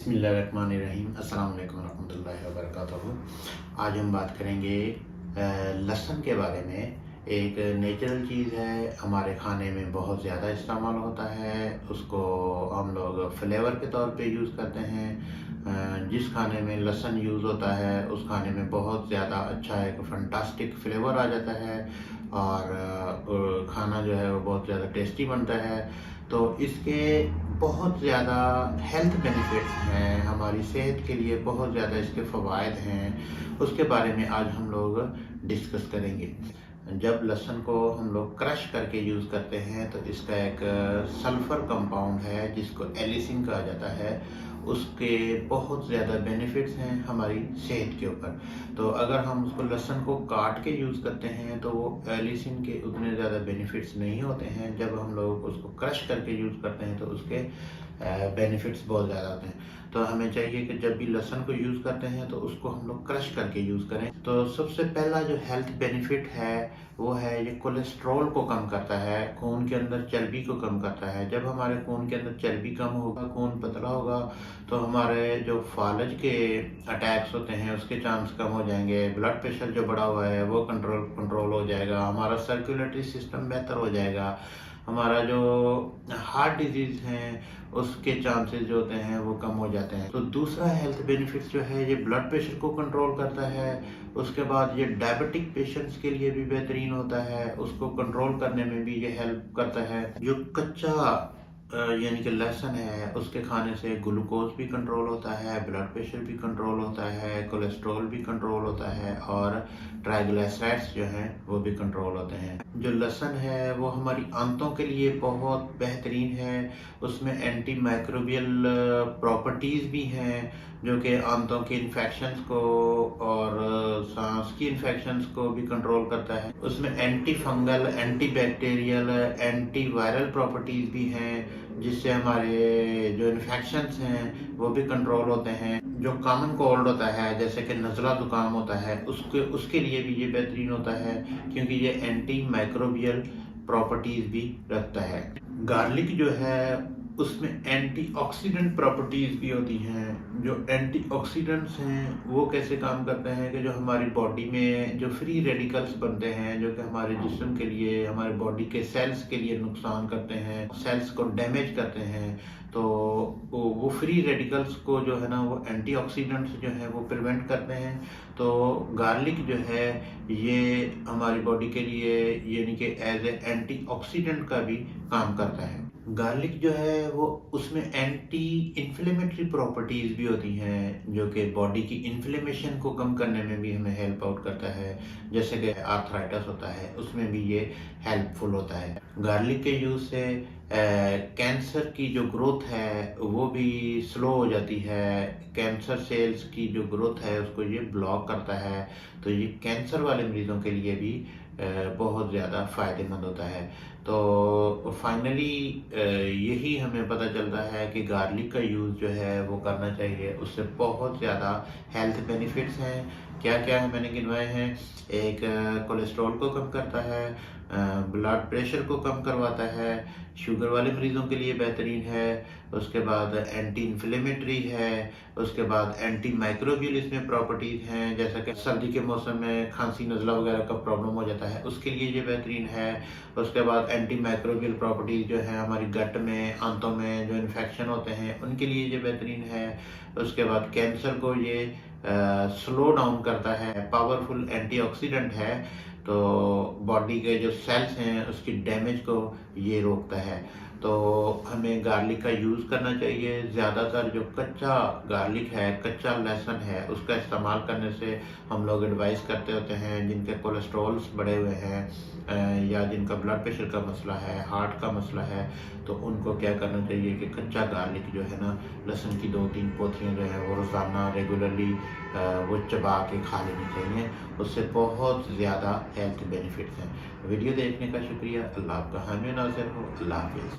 बिस्मिल्लाहिर्रहमानिर्रहीम। अस्सलाम वालेकुम रहमतुल्लाहि व बरकातुहू। आज हम बात करेंगे लहसुन के बारे में। एक नेचुरल चीज़ है, हमारे खाने में बहुत ज़्यादा इस्तेमाल होता है। उसको हम लोग फ्लेवर के तौर पे यूज़ करते हैं। जिस खाने में लहसुन यूज़ होता है उस खाने में बहुत ज़्यादा अच्छा एक फंटास्टिक फ्लेवर आ जाता है और खाना जो है वो बहुत ज़्यादा टेस्टी बनता है। तो इसके बहुत ज़्यादा हेल्थ बेनिफिट्स हैं, हमारी सेहत के लिए बहुत ज़्यादा इसके फ़वाइद हैं। उसके बारे में आज हम लोग डिस्कस करेंगे। जब लहसुन को हम लोग क्रश करके यूज़ करते हैं तो इसका एक सल्फ़र कंपाउंड है जिसको एलिसिन कहा जाता है। उसके बहुत ज़्यादा बेनिफिट्स हैं हमारी सेहत के ऊपर। तो अगर हम उसको लहसुन को काट के यूज़ करते हैं तो वो एलिसिन के उतने ज़्यादा बेनिफिट्स नहीं होते हैं। जब हम लोग उसको क्रश करके यूज़ करते हैं तो उसके बेनिफिट्स बहुत ज़्यादा होते हैं। तो हमें चाहिए कि जब भी लहसुन को यूज़ करते हैं तो उसको हम लोग क्रश करके यूज़ करें। तो सबसे पहला जो हेल्थ बेनिफिट है वो है ये कोलेस्ट्रॉल को कम करता है, खून के अंदर चर्बी को कम करता है। जब हमारे खून के अंदर चर्बी कम होगा, खून पतला होगा, तो हमारे जो फालज के अटैक्स होते हैं उसके चांस कम हो जाएंगे। ब्लड प्रेशर जो बढ़ा हुआ है वो कंट्रोल हो जाएगा। हमारा सर्कुलेटरी सिस्टम बेहतर हो जाएगा। हमारा जो हार्ट डिजीज़ हैं उसके चांसेस जो होते हैं वो कम हो जाते हैं। तो दूसरा हेल्थ बेनिफिट्स जो है ये ब्लड प्रेशर को कंट्रोल करता है। उसके बाद ये डायबिटिक पेशेंट्स के लिए भी बेहतरीन होता है, उसको कंट्रोल करने में भी ये हेल्प करता है। जो कच्चा यानी कि लहसुन है उसके खाने से ग्लूकोज भी कंट्रोल होता है, ब्लड प्रेशर भी कंट्रोल होता है, कोलेस्ट्रॉल भी कंट्रोल होता है और ट्राइग्लिसराइड्स जो हैं वो भी कंट्रोल होते हैं। जो लहसुन है वो हमारी आंतों के लिए बहुत बेहतरीन है। उसमें एंटी माइक्रोबियल प्रॉपर्टीज़ भी हैं जो कि आंतों के इन्फेक्शंस को और सांस की इन्फेक्शंस को भी कंट्रोल करता है। उसमें anti fungal, anti bacterial, anti viral properties भी हैं जिससे हमारे जो इन्फेक्शंस हैं वो भी कंट्रोल होते हैं। जो कॉमन कोल्ड होता है जैसे कि नज़ला ज़ुकाम होता है उसके लिए भी ये बेहतरीन होता है क्योंकि ये एंटी माइक्रोबियल प्रॉपर्टीज़ भी रखता है। गार्लिक जो है उसमें एंटीऑक्सीडेंट प्रॉपर्टीज़ भी होती हैं। जो एंटीऑक्सीडेंट्स हैं वो कैसे काम करते हैं कि जो हमारी बॉडी में जो फ्री रेडिकल्स बनते हैं जो कि हमारे जिस्म के लिए, हमारे बॉडी के सेल्स के लिए नुकसान करते हैं, सेल्स को डैमेज करते हैं, तो वो फ्री रेडिकल्स को जो है ना वो एंटीऑक्सीडेंट्स जो है वो प्रिवेंट करते हैं। तो गार्लिक जो है ये हमारी बॉडी के लिए यानी कि एज ए एंटीऑक्सीडेंट का भी काम करता है। गार्लिक जो है वो उसमें एंटी इन्फ्लेमेटरी प्रॉपर्टीज़ भी होती हैं जो कि बॉडी की इन्फ्लेमेशन को कम करने में भी हमें हेल्प आउट करता है। जैसे कि आर्थराइटिस होता है उसमें भी ये हेल्पफुल होता है। गार्लिक के यूज़ से कैंसर की जो ग्रोथ है वो भी स्लो हो जाती है। कैंसर सेल्स की जो ग्रोथ है उसको ये ब्लॉक करता है। तो ये कैंसर वाले मरीज़ों के लिए भी बहुत ज़्यादा फ़ायदेमंद होता है। तो फाइनली यही हमें पता चलता है कि गार्लिक का यूज़ जो है वो करना चाहिए। उससे बहुत ज़्यादा हेल्थ बेनिफिट्स हैं। क्या क्या है मैंने गिनवाए हैं। एक कोलेस्ट्रॉल को कम करता है, ब्लड प्रेशर को कम करवाता है, शुगर वाले मरीज़ों के लिए बेहतरीन है। उसके बाद एंटी इन्फ्लेमेटरी है। उसके बाद एंटी माइक्रोबियल इसमें प्रॉपर्टीज़ हैं जैसा कि सर्दी के मौसम में खांसी नज़ला वगैरह का प्रॉब्लम हो जाता है उसके लिए ये बेहतरीन है। उसके बाद एंटी माइक्रोबियल प्रॉपर्टीज़ जो है हमारी गट में, आंतों में जो इन्फेक्शन होते हैं उनके लिए ये बेहतरीन है। उसके बाद कैंसर को ये स्लो डाउन करता है, पावरफुल एंटीऑक्सीडेंट है। तो बॉडी के जो सेल्स हैं उसकी डैमेज को ये रोकता है। तो हमें गार्लिक का यूज़ करना चाहिए। ज़्यादातर जो कच्चा गार्लिक है, कच्चा लहसुन है उसका इस्तेमाल करने से हम लोग एडवाइस करते होते हैं जिनके कोलेस्ट्रॉल्स बढ़े हुए हैं या जिनका ब्लड प्रेशर का मसला है, हार्ट का मसला है, तो उनको क्या करना चाहिए कि कच्चा गार्लिक जो है ना, लहसुन की 2-3 पोथियाँ जो है वो रोज़ाना रेगुलरली वो चबा के खा लेनी चाहिए। उससे बहुत ज़्यादा हेल्थ बेनिफिट्स हैं। वीडियो देखने का शुक्रिया। अल्लाह आपका हामी नाज़िर हो। अल्लाह हाफ़िज़।